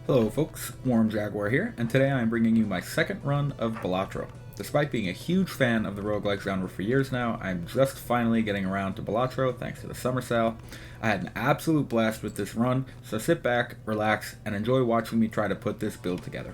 Hello folks, Warm Jaguar here, and today I am bringing you my second run of Balatro. Despite being a huge fan of the roguelike genre for years now, I'm just finally getting around to Balatro thanks to the summer sale. I had an absolute blast with this run, so sit back, relax, and enjoy watching me try to put this build together.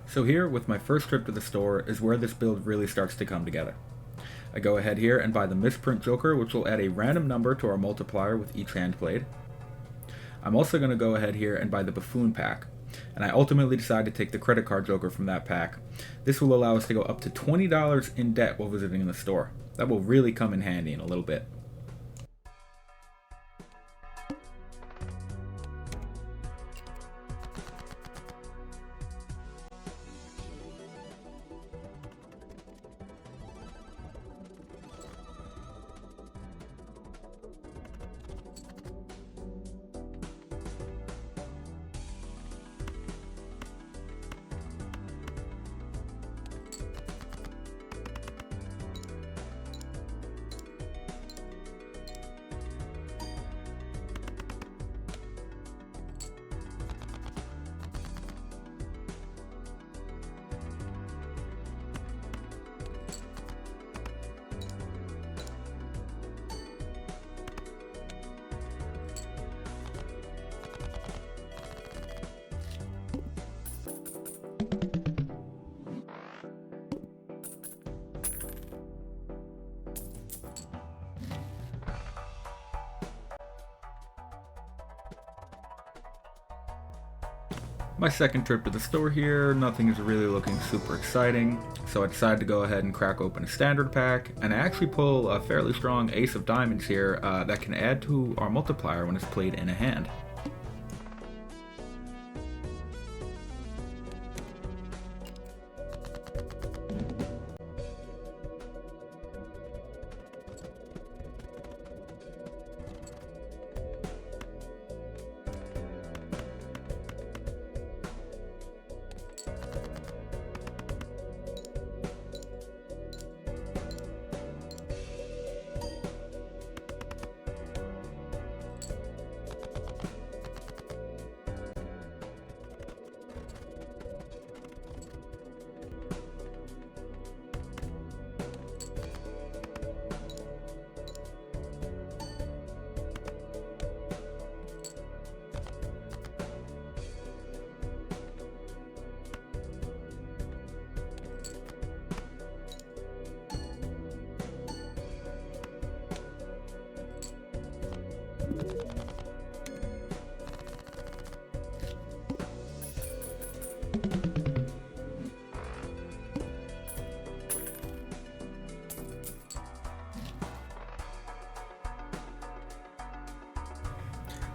So here, with my first trip to the store, is where this build really starts to come together. I go ahead here and buy the Misprint Joker, which will add a random number to our multiplier with each hand played. I'm also going to go ahead here and buy the Buffoon pack, and I ultimately decide to take the credit card joker from that pack. This will allow us to go up to $20 in debt while visiting the store. That will really come in handy in a little bit. My second trip to the store here, nothing is really looking super exciting, so I decided to go ahead and crack open a standard pack, and I actually pull a fairly strong ace of diamonds here that can add to our multiplier when it's played in a hand.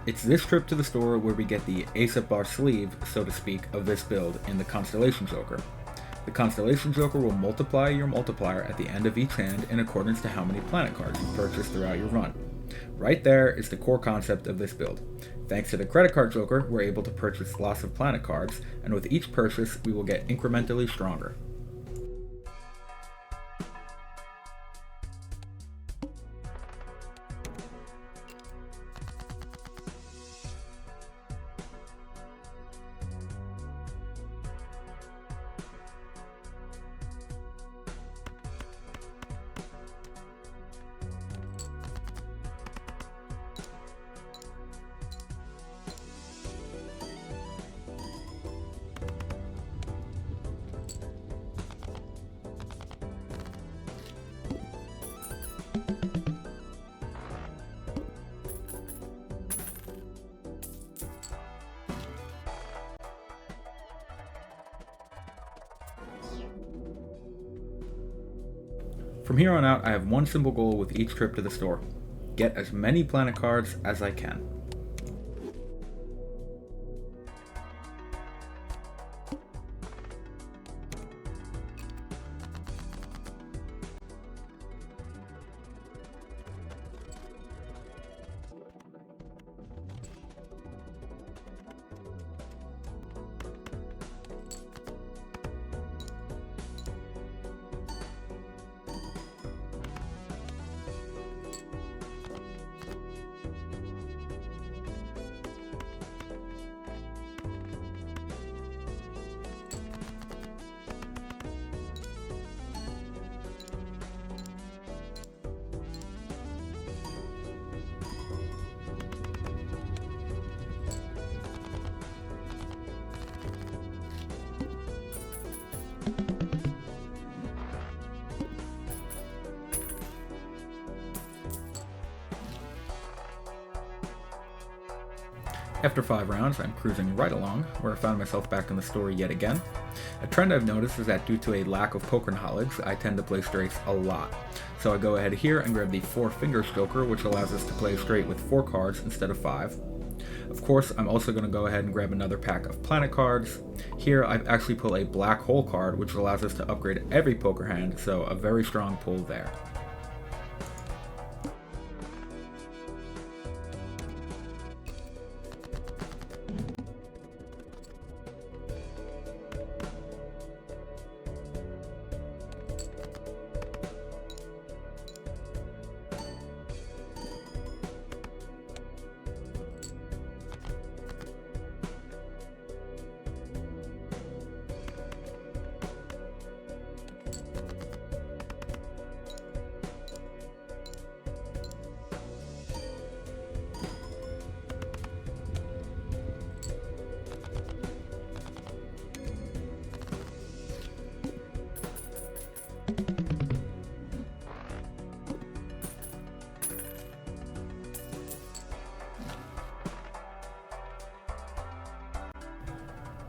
It's this trip to the store where we get the ace up our sleeve, so to speak, of this build in the Constellation Joker. The Constellation Joker will multiply your multiplier at the end of each hand in accordance to how many planet cards you purchase throughout your run. Right there is the core concept of this build. Thanks to the credit card joker, we're able to purchase lots of planet cards, and with each purchase, we will get incrementally stronger. From here on out, I have one simple goal with each trip to the store: get as many planet cards as I can. After 5 rounds, I'm cruising right along, where I found myself back in the store yet again. A trend I've noticed is that due to a lack of poker knowledge, I tend to play straights a lot. So I go ahead here and grab the 4 fingers joker, which allows us to play straight with 4 cards instead of 5. Of course, I'm also going to go ahead and grab another pack of planet cards. Here I've actually pulled a black hole card, which allows us to upgrade every poker hand, so a very strong pull there.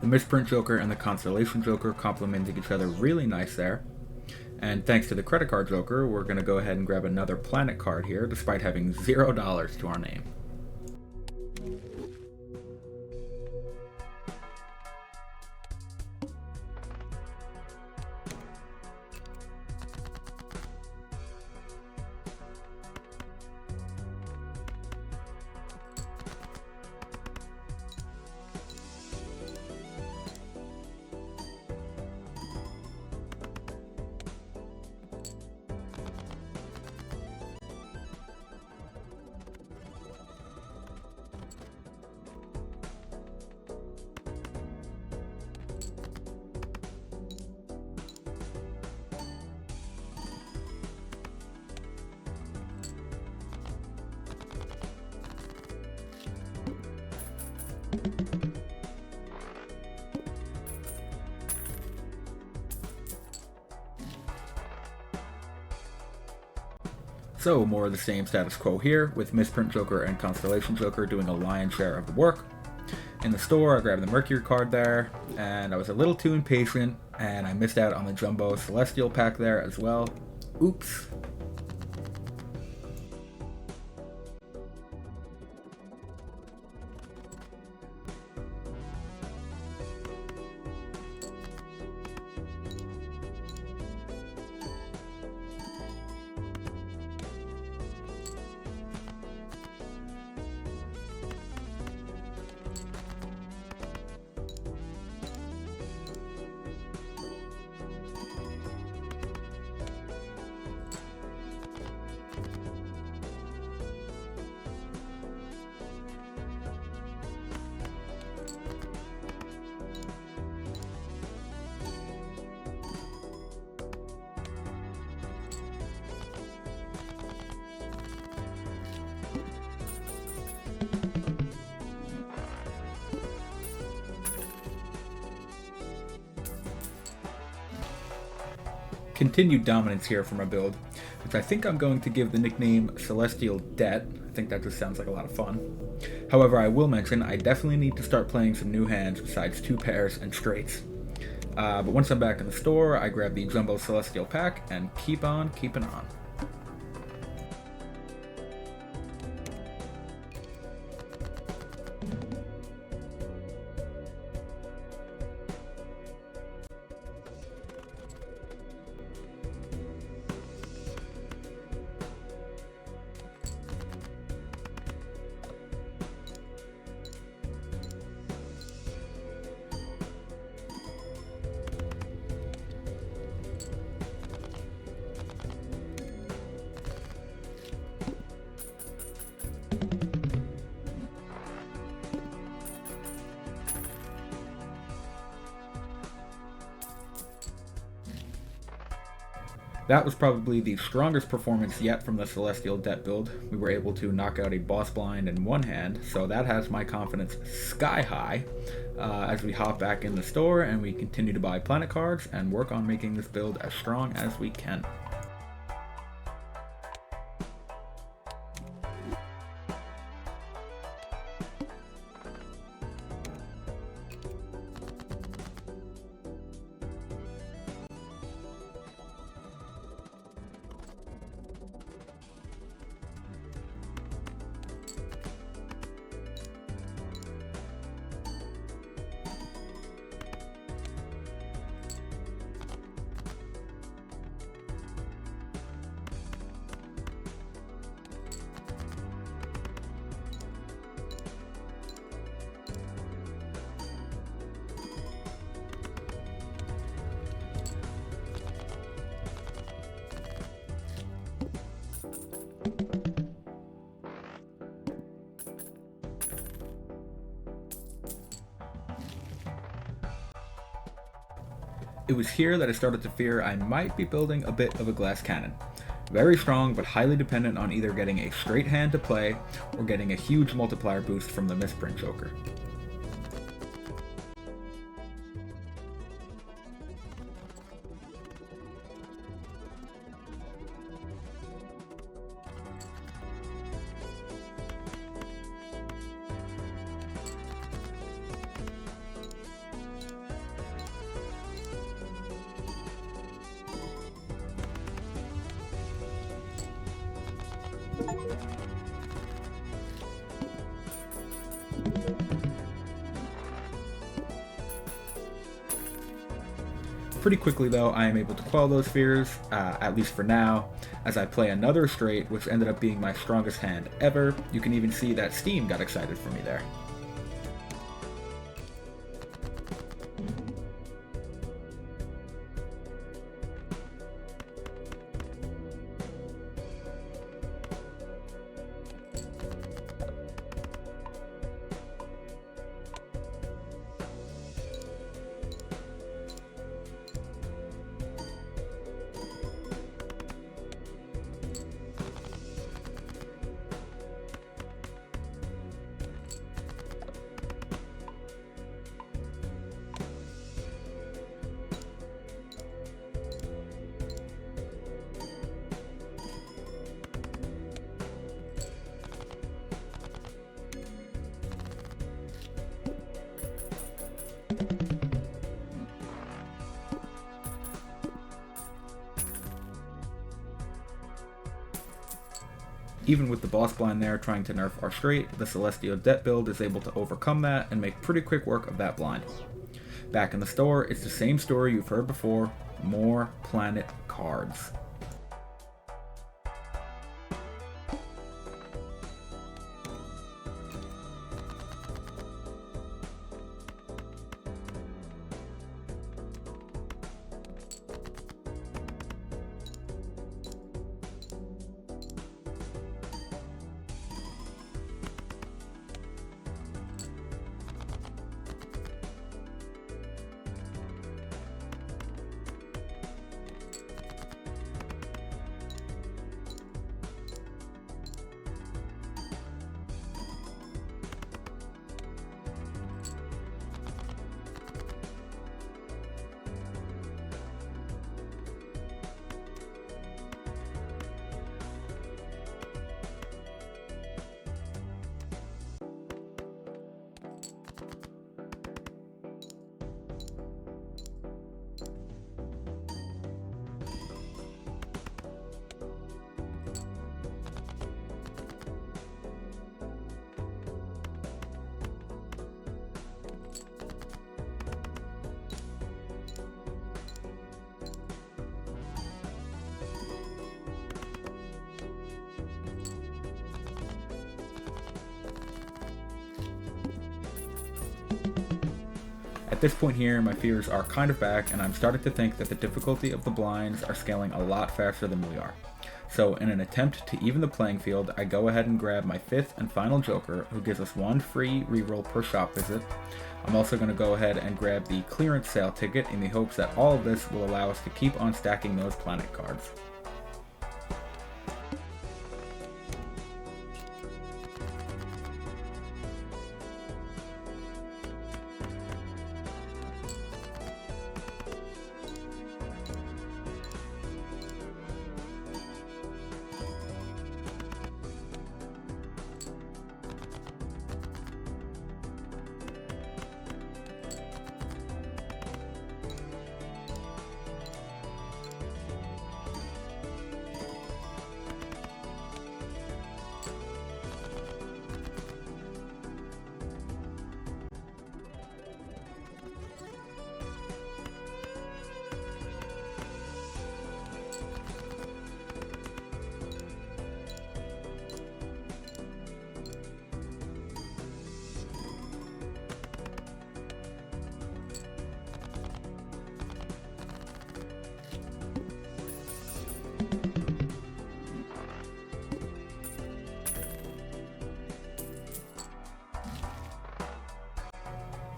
The Misprint Joker and the Constellation Joker complementing each other really nice there. And thanks to the Credit Card Joker, we're going to go ahead and grab another planet card here, despite having $0 to our name. So more of the same status quo here, with Misprint Joker and Constellation Joker doing a lion's share of the work. In the store, I grabbed the Mercury card there, and I was a little too impatient, and I missed out on the Jumbo Celestial pack there as well. Oops. Continued dominance here for my build, which I think I'm going to give the nickname Celestial Debt. I think that just sounds like a lot of fun. However, I will mention I definitely need to start playing some new hands besides 2 pairs and straights. But once I'm back in the store, I grab the Jumbo Celestial pack and keep on keeping on. That was probably the strongest performance yet from the Celestial Debt build. We were able to knock out a boss blind in one hand, so that has my confidence sky high as we hop back in the store and we continue to buy planet cards and work on making this build as strong as we can. It was here that I started to fear I might be building a bit of a glass cannon. Very strong, but highly dependent on either getting a straight hand to play or getting a huge multiplier boost from the Misprint Joker. Pretty quickly though, I am able to quell those fears, at least for now, as I play another straight, which ended up being my strongest hand ever. You can even see that Steam got excited for me there. Even with the boss blind there trying to nerf our straight, the Celestial Debt build is able to overcome that and make pretty quick work of that blind. Back in the store, it's the same story you've heard before, more planet cards. At this point here, my fears are kind of back, and I'm starting to think that the difficulty of the blinds are scaling a lot faster than we are. So in an attempt to even the playing field, I go ahead and grab my 5th and final joker, who gives us 1 free reroll per shop visit. I'm also going to go ahead and grab the clearance sale ticket in the hopes that all of this will allow us to keep on stacking those planet cards.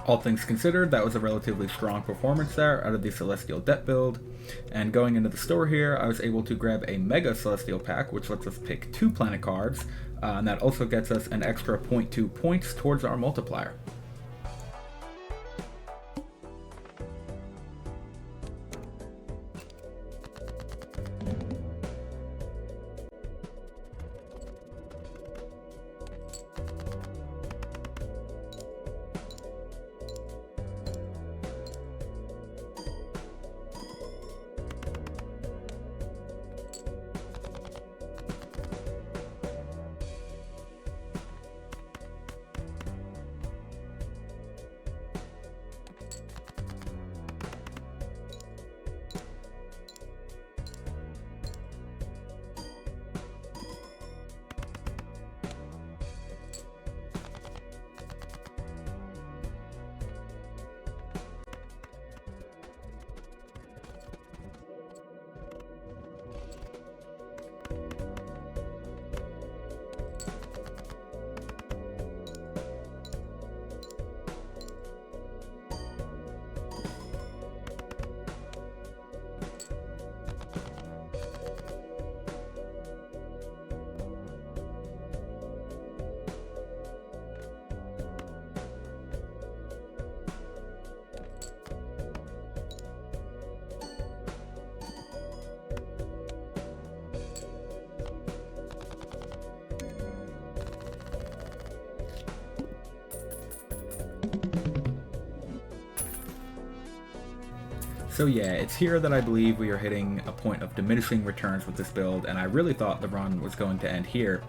All things considered, that was a relatively strong performance there out of the Celestial Debt build. And going into the store here, I was able to grab a Mega Celestial Pack, which lets us pick 2 planet cards, and that also gets us an extra 0.2 points towards our multiplier. So yeah, it's here that I believe we are hitting a point of diminishing returns with this build, and I really thought the run was going to end here.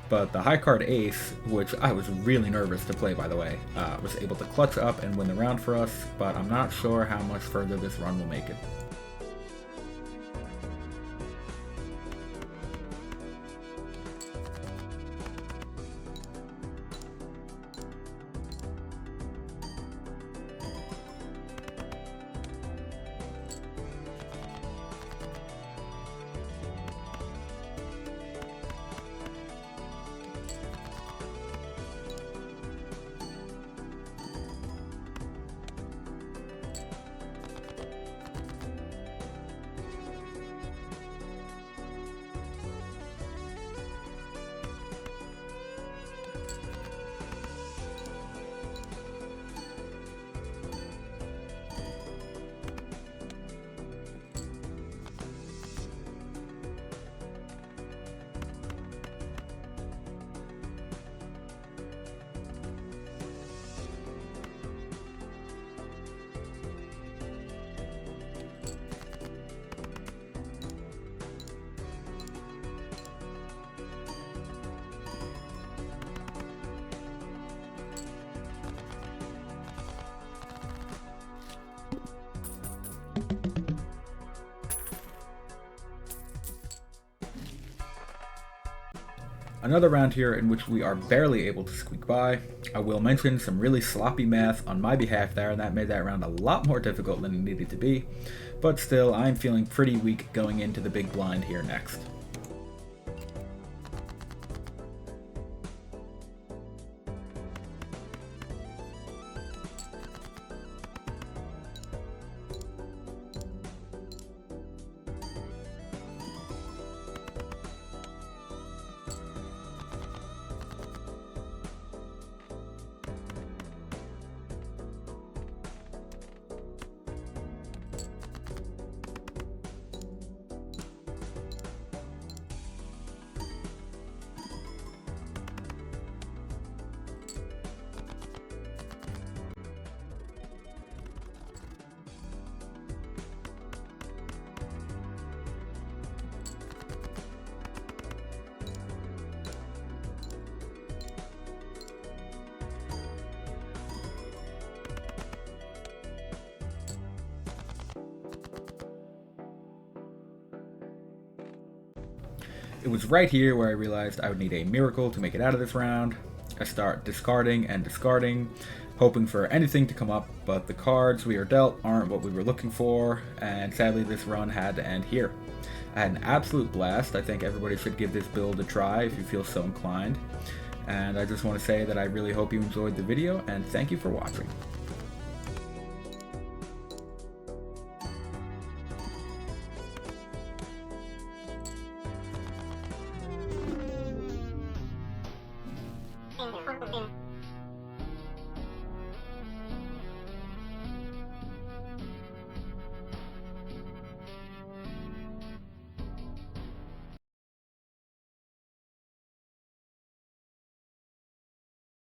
But the high card ace, which I was really nervous to play by the way, was able to clutch up and win the round for us, but I'm not sure how much further this run will make it. Another round here in which we are barely able to squeak by. I will mention some really sloppy math on my behalf there, and that made that round a lot more difficult than it needed to be. But still, I'm feeling pretty weak going into the big blind here next. It was right here where I realized I would need a miracle to make it out of this round. I start discarding and discarding, hoping for anything to come up, but the cards we are dealt aren't what we were looking for, and sadly this run had to end here. I had an absolute blast. I think everybody should give this build a try if you feel so inclined. And I just want to say that I really hope you enjoyed the video, and thank you for watching.